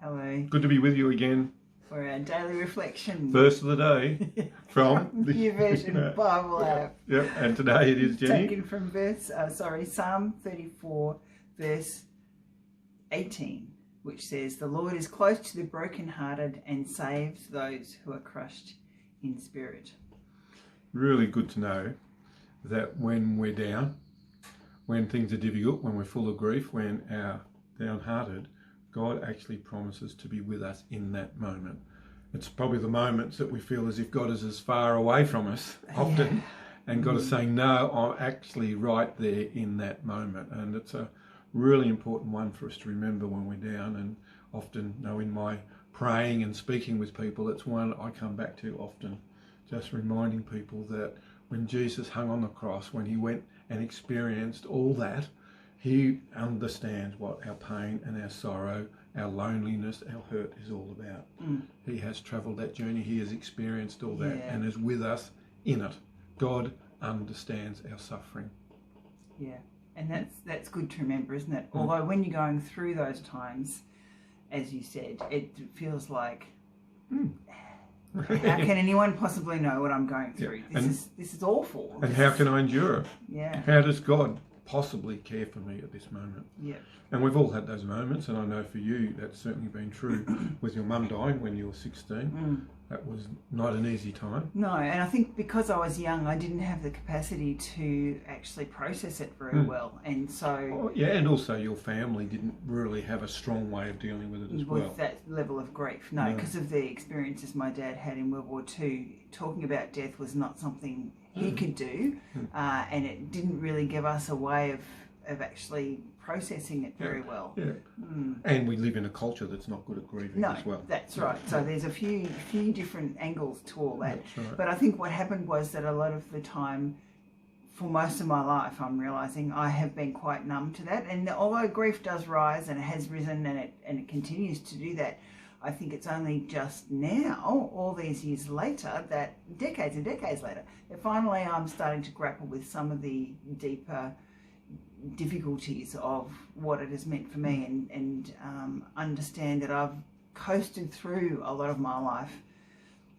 Hello. Good to be with you again. For our daily reflection. Verse of the day from the YouVersion Bible app. Yep, and today it is, Jenny. Taken from Psalm 34, verse 18, which says, "The Lord is close to the brokenhearted and saves those who are crushed in spirit." Really good to know that when we're down, when things are difficult, when we're full of grief, when we're downhearted, God actually promises to be with us in that moment. It's probably the moments that we feel as if God is as far away from us often, and God is saying, no, I'm actually right there in that moment. And it's a really important one for us to remember when we're down. And often, in my praying and speaking with people, it's one I come back to often, just reminding people that when Jesus hung on the cross, when he went and experienced all that, he understands what our pain and our sorrow, our loneliness, our hurt is all about. He has travelled that journey. He has experienced all that and is with us in it. God understands our suffering. Yeah, and that's good to remember, isn't it? Although when you're going through those times, as you said, it feels like, how can anyone possibly know what I'm going through? This is awful. And how can I endure it? Yeah. How does God possibly care for me at this moment? Yeah. And we've all had those moments, and I know for you that's certainly been true with your mum dying when you were 16. That was not an easy time. No, and I think because I was young, I didn't have the capacity to actually process it very well, and so and also your family didn't really have a strong way of dealing with it as well. With that level of grief, because of the experiences my dad had in World War II, talking about death was not something he could do, and it didn't really give us a way of actually processing it very well. Yeah. And we live in a culture that's not good at grieving as well. That's right. So there's a few different angles to all that. That's right. But I think what happened was that a lot of the time, for most of my life, I'm realising I have been quite numb to that. And although grief does rise and it has risen and it continues to do that, I think it's only just now, all these years later, that decades and decades later, that finally I'm starting to grapple with some of the deeper difficulties of what it has meant for me, and understand that I've coasted through a lot of my life.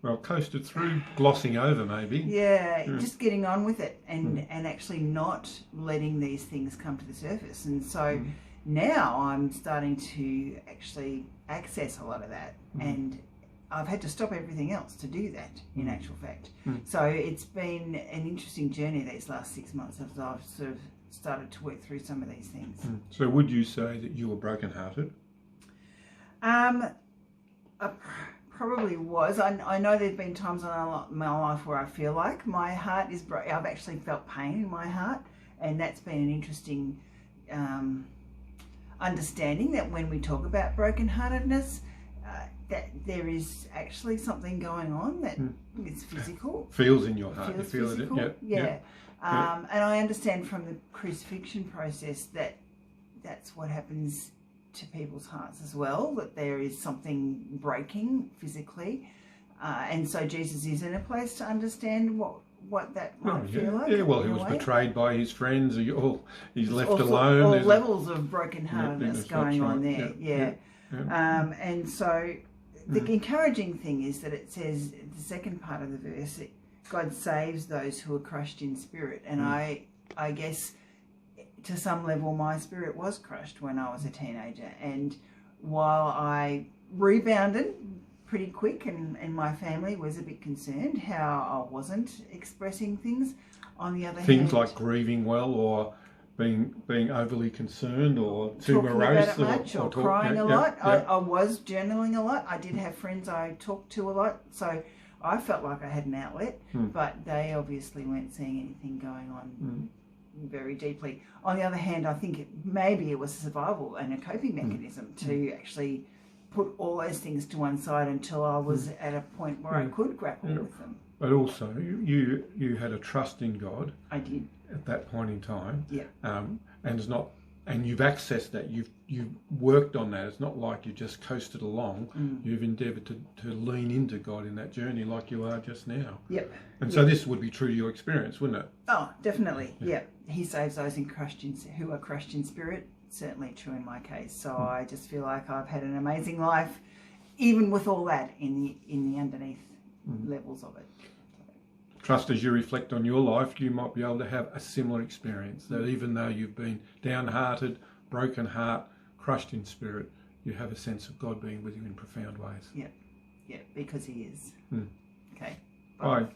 Well, coasted through, glossing over maybe. Just getting on with it and actually not letting these things come to the surface. And so now I'm starting to actually access a lot of that, and I've had to stop everything else to do that, in actual fact. So it's been an interesting journey these last 6 months as I've sort of started to work through some of these things. So would you say that you were brokenhearted? I probably was. I know there's been times in my life where I feel like my heart is broken. I've actually felt pain in my heart, and that's been an interesting understanding that when we talk about brokenheartedness, that there is actually something going on that is physical. Feels in your heart. You feel physical. it. And I understand from the crucifixion process that that's what happens to people's hearts as well, that there is something breaking physically. And so Jesus is in a place to understand what that might feel like. Yeah, well, he was betrayed by his friends. He's left alone. All levels of brokenheartedness going on there. And so the encouraging thing is that it says, the second part of the verse, God saves those who are crushed in spirit. And I guess to some level my spirit was crushed when I was a teenager. And while I rebounded pretty quick and my family was a bit concerned how I wasn't expressing things, on the other hand... Things like grieving well, or being overly concerned, or too morose, or crying a lot. I was journaling a lot. I did have friends I talked to a lot, so I felt like I had an outlet, but they obviously weren't seeing anything going on very deeply. On the other hand, I think maybe it was a survival and a coping mechanism to actually put all those things to one side until I was at a point where I could grapple with them. But also, you had a trust in God. I did. At that point in time. Yeah. And you've accessed that. You've worked on that. It's not like you just coasted along. You've endeavoured to lean into God in that journey, like you are just now. Yep. And so this would be true to your experience, wouldn't it? Oh, definitely. Yeah. He saves those who are crushed in spirit. certainly true in my case. So I just feel like I've had an amazing life, even with all that in the underneath levels of it. Trust as you reflect on your life, you might be able to have a similar experience, that even though you've been downhearted, broken heart, crushed in spirit, you have a sense of God being with you in profound ways. Yeah, because he is. Mm. Okay. Bye.